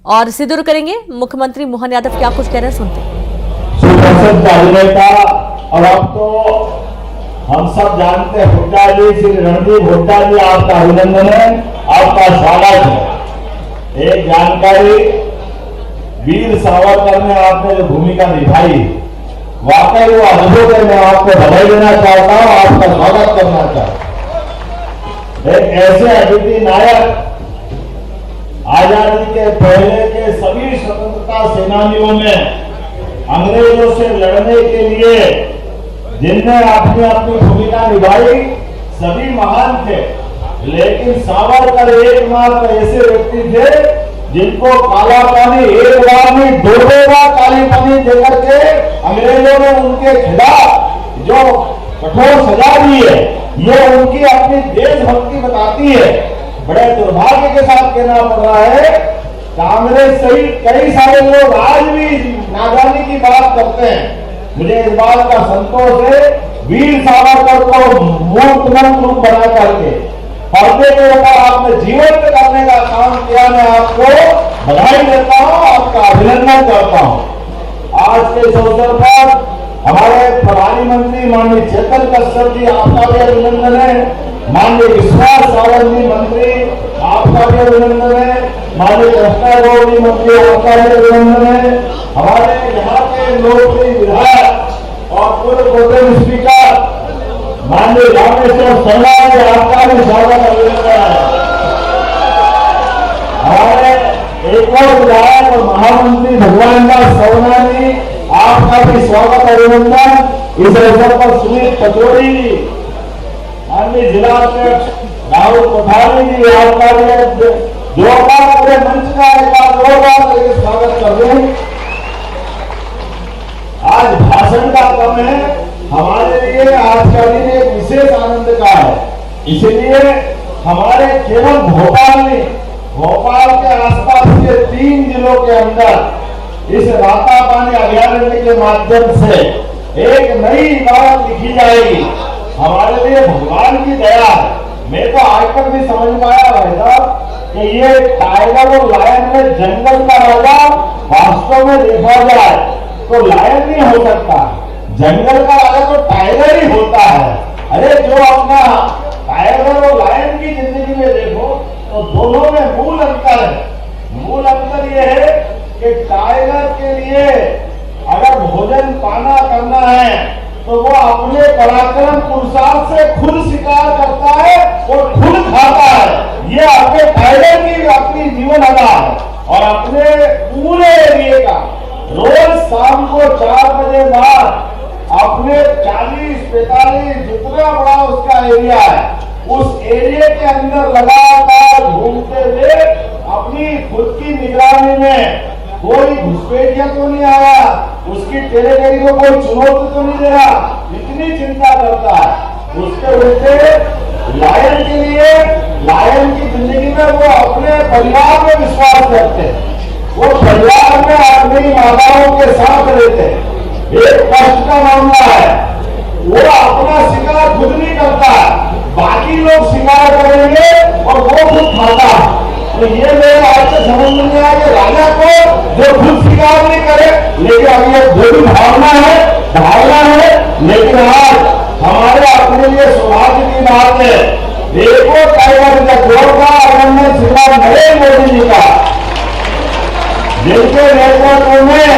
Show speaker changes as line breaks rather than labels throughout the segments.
और सीधे रुख करेंगे मुख्यमंत्री मोहन यादव क्या कुछ कह रहे हैं, सुनते हैं।
और अब तो हम सब जानते हैं हुड्डा जी, श्री रणदीप हुड्डा जी, आपका अभिनंदन है, आपका स्वागत है। एक जानकारी, वीर सावरकर में आपने जो भूमिका निभाई वाकई वो अद्भुत है। मैं आपको बधाई देना चाहता हूं, आपका स्वागत करना चाहता हूं। एक ऐसे अद्वितीय नायक, आजादी के पहले के सभी स्वतंत्रता सेनानियों में अंग्रेजों से लड़ने के लिए जिनने अपनी अपनी भूमिका निभाई सभी महान थे, लेकिन सावरकर एकमात्र ऐसे व्यक्ति थे जिनको काला पानी एक बार नहीं दो बार काली पानी देकर के अंग्रेजों ने उनके खिलाफ जो कठोर सजा दी है, ये उनकी अपनी देशभक्ति बताती है। बड़े दुर्भाग्य के साथ कहना पड़ रहा है, कांग्रेस सहित कई सारे लोग आज भी नादानी की बात करते हैं। मुझे इस बात का संतोष है, वीर सावरकर को मूर्तिमंत रूप बना करके पर्दे के ऊपर आपने जीवंत करने का काम किया। मैं आपको बधाई देता हूं, आपका अभिनंदन करता हूं। आज के इस अवसर पर हमारे प्रधानमंत्री मंत्री माननीय चेतन कश्यप जी, आपका भी अभिनंदन है। माननीय विश्वास सावंत जी मंत्री, आपका भी अभिनंदन है। माननीय कृष्णा गौरी मंत्री, आपका भी अभिनंदन है। हमारे यहाँ के लोकप्रिय विधायक और पूर्व प्रोटेम स्पीकर माननीय रामेश्वर शर्मा जी, आपका भी स्वागत अभिनंदन है। हमारे एक और विधायक और महामंत्री भगवान दास सवना जी, आपका भी स्वागत अभिनंदन। इस अवसर पर सुनील पचौड़ी जी, माननीय जिला अध्यक्ष राहुल कोठारी जी, आपका भी जोरदार पूरे मंच का एक बार जोरदार स्वागत कर दें। आज भाषण का क्रम है, हमारे लिए आज का दिन एक विशेष आनंद का है। इसलिए हमारे केवल भोपाल नहीं, भोपाल के आसपास के 3 जिलों के अंदर इस राता पानी अभयारण्य के माध्यम से एक नई इबारत लिखी जाएगी। हमारे लिए भगवान की दया है। मैं तो आज तक भी समझ पाया भाई साहब कि ये टाइगर और लायन में जंगल का राजा वास्तव में देखा जाए तो लायन नहीं हो सकता, जंगल का राजा तो टाइगर ही होता है। अरे जो अपना टाइगर और लायन की जिंदगी में देखो तो दोनों में मूल अंतर है। मूल अंतर यह है कि टाइगर के लिए अगर भोजन पाना करना है तो वो अपने पराक्रम पुरुषार्थ से खुद शिकार करता है और खुद खाता है। ये अपने टाइगर की अपनी जीवन अदा है। और अपने पूरे एरिए का रोज शाम को 4 बजे बाद अपने 40-45 जितना बड़ा उसका एरिया है, उस एरिया के अंदर लगातार घूमते हुए अपनी खुद की निगरानी में कोई घुसपैठिया तो नहीं आया, उसकी टेरिटरी को कोई चुनौती तो नहीं दे रहा, इतनी चिंता करता है। उसके उल्टे लायन के लिए, लायन की जिंदगी में वो अपने परिवार में विश्वास करते हैं, वो परिवार में अपनी माताओं के साथ रहते हैं। एक कष्ट का मामला है, वो अपना शिकार खुद नहीं करता, बाकी लोग शिकार करेंगे और वो खुद खाता है। तो ये मेरे आज से समझ में आया कि राजा को जो खुद शिकार नहीं करे, लेकिन अब ये जो भी भावना है, लेकिन आज हमारे अपने लिए सौभाग्य की बात है, देखो टाइगर का जोरदार अभिनंदन शिकार नरेंद्र मोदी जी का, जिनके नेतृत्व में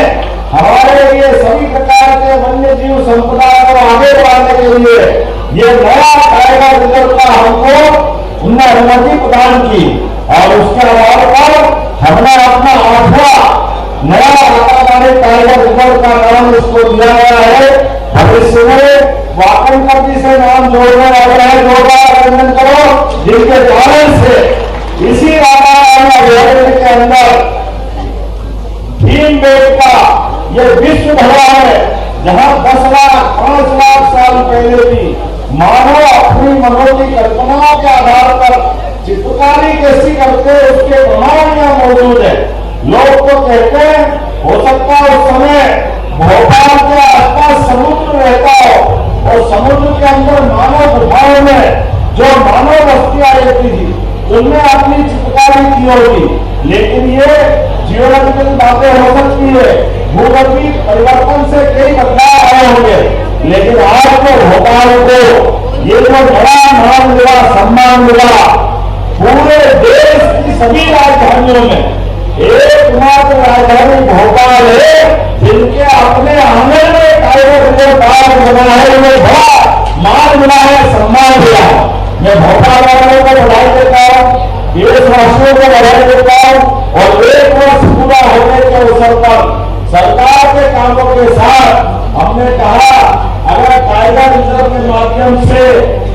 हमारे लिए सभी प्रकार के वन्य जीव संपदा को आगे बढ़ाने के लिए ये नया टाइगर रिजर्व का हमको उन्हें अनुमति प्रदान की। और उसके आधार पर हमने अपना 8वां नया रातापानी टाइगर रिजर्व का नाम इसको दिया गया है। भविष्य में वाकनकर जी से नाम जोड़ने वाले हैं, जोरदार अभिनंदन करो, जिनके कारण से इसी रातापानी अभयारण्य के अंदर भीमबेटका ये विश्व धरोहर है, जहां 10 लाख 5 लाख साल पहले भी मानव अपनी मनोकी कल्पनाओं के आधार पर चित्रकारी कैसी करते उसके प्रमाण यहाँ मौजूद है। लोग तो कहते हैं हो सकता है उस समय भोपाल के आसपास समुद्र रहता हो और समुद्र के अंदर मानव गुफाओं में जो मानव बस्तियां रहती थी उनमें अपनी चित्रकारी की होगी, लेकिन ये जियोलॉजिकल बातें हो सकती है, भूगर्भीय परिवर्तन से कई बदलाव आए होंगे, लेकिन आज तो भोपाल को ये जो बड़ा नाम मिला, सम्मान मिला, पूरे देश की सभी राजधानियों में एकमात्र राजधानी भोपाल है जिनके अपने आंगन में टाइगर रिजर्व पार्क बना है। उन्हें बड़ा मान मिला है, सम्मान मिला है। मैं भोपाल वालों को बधाई देता हूँ, देशवासियों को बधाई देता हूँ और 1 वर्ष पूरा होने के अवसर पर सरकार के कामों के साथ हमने कहा अगर टाइगर रिजर्व के माध्यम से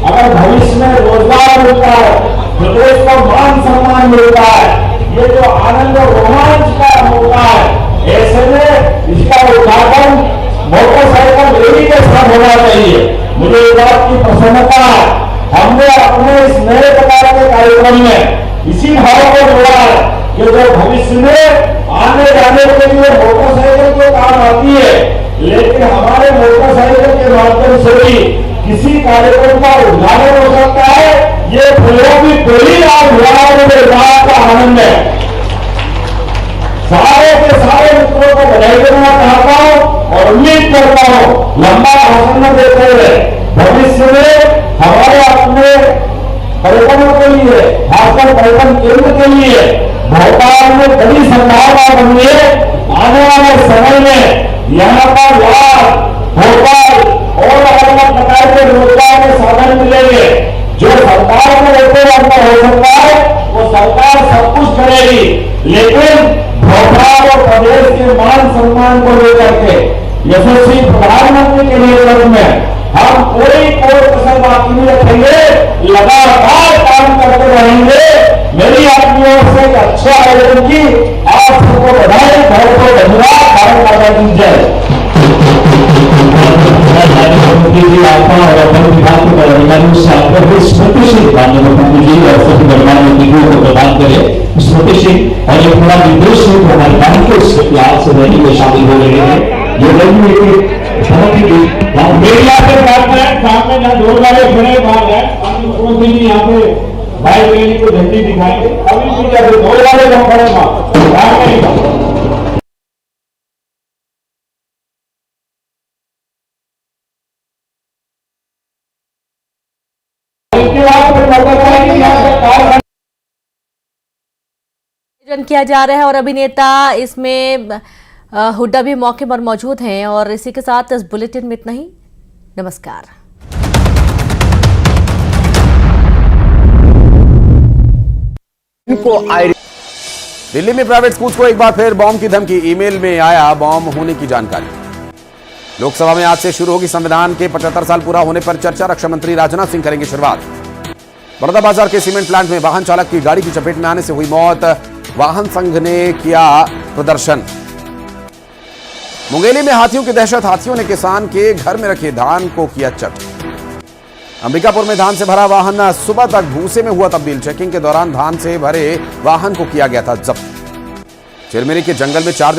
अगर भविष्य में रोजगार मिलता है, प्रदेश को मान सम्मान मिलता है, ये जो आनंद और रोमांच का होता है, ऐसे में इसका उद्घाटन मोटरसाइकिल रैली के साथ होना चाहिए। मुझे इस बात की प्रसन्नता है, हमने अपने इस नए प्रकार के कार्यक्रम में इसी भाव को जोड़ा है कि जो भविष्य में आने जाने के लिए मोटरसाइकिल तो काम आती है, लेकिन हमारे मोटरसाइकिल के माध्यम से भी किसी कार्यक्रम का उद्घाटन हो सकता है। ये प्रयोग भी पहली बार हुआ है, मुझे बात का आनंद है। सारे के सारे मित्रों को बधाई देना चाहता हूं और उम्मीद करता हूं लंबा भाषण न देते हुए भविष्य में हमारे अपने पर्यटनों के लिए, खासकर पर्यटन केंद्र के लिए भोपाल में बड़ी संभावना बनी है। आने वाले समय में यहाँ पर लाभ, भोपाल और अलग अलग प्रकार के रोजगार के साधन मिलेंगे। जो सरकार को लेकर अंतर हो सकता है वो सरकार सब कुछ करेगी, लेकिन भोपाल और प्रदेश के मान सम्मान को लेकर के यशस्वी प्रधानमंत्री के नेतृत्व में हम कोई कसर बाकी नहीं रखेंगे, लगातार काम करते रहेंगे। मेरी अपनी ओर से एक अच्छे आयोजन की आप सबको बधाई, बहुत बहुत धन्यवाद। भारत माता की जय।
मुख्यमंत्री जी आपका और अपन विभाग के पदाधिकारियों से आग्रह स्मृतिशील माननीय मुख्यमंत्री जी और सभी गणमान्य अतिथियों को प्रदान करें स्मृतिशील और एक पूरा निर्देश है जो हमारे बैंक के उसके प्यार से रैली में शामिल हो रहे हैं। ये रैली एक बहुत ही
मीडिया से बात में सामने जहाँ ढोल वाले खड़े बात है, मुख्यमंत्री जी यहाँ पे बाइक रैली को झंडी दिखाएंगे। अभी मीडिया से ढोल वाले जहाँ खड़े बात
आयोजन किया जा रहा है और अभिनेता इसमें हुड्डा भी मौके पर मौजूद हैं। और इसी के साथ इस बुलेटिन में इतना ही। नमस्कार।
दिल्ली में प्राइवेट स्कूल्स को एक बार फिर बॉम्ब की धमकी, ईमेल में आया बॉम्ब होने की जानकारी। लोकसभा में आज से शुरू होगी संविधान के 75 साल पूरा होने पर चर्चा, रक्षा मंत्री राजनाथ सिंह करेंगे शुरुआत। बड़ौदाबाजार के सीमेंट प्लांट में वाहन चालक की गाड़ी की चपेट में आने से हुई मौत, वाहन संघ ने किया प्रदर्शन। मुंगेली में हाथियों की दहशत, हाथियों ने किसान के घर में रखे धान को किया चट। अंबिकापुर में धान से भरा वाहन सुबह तक भूसे में हुआ तब्दील, चेकिंग के दौरान धान से भरे वाहन को किया गया था जब्त। चिरमिरी के जंगल में 4 दिन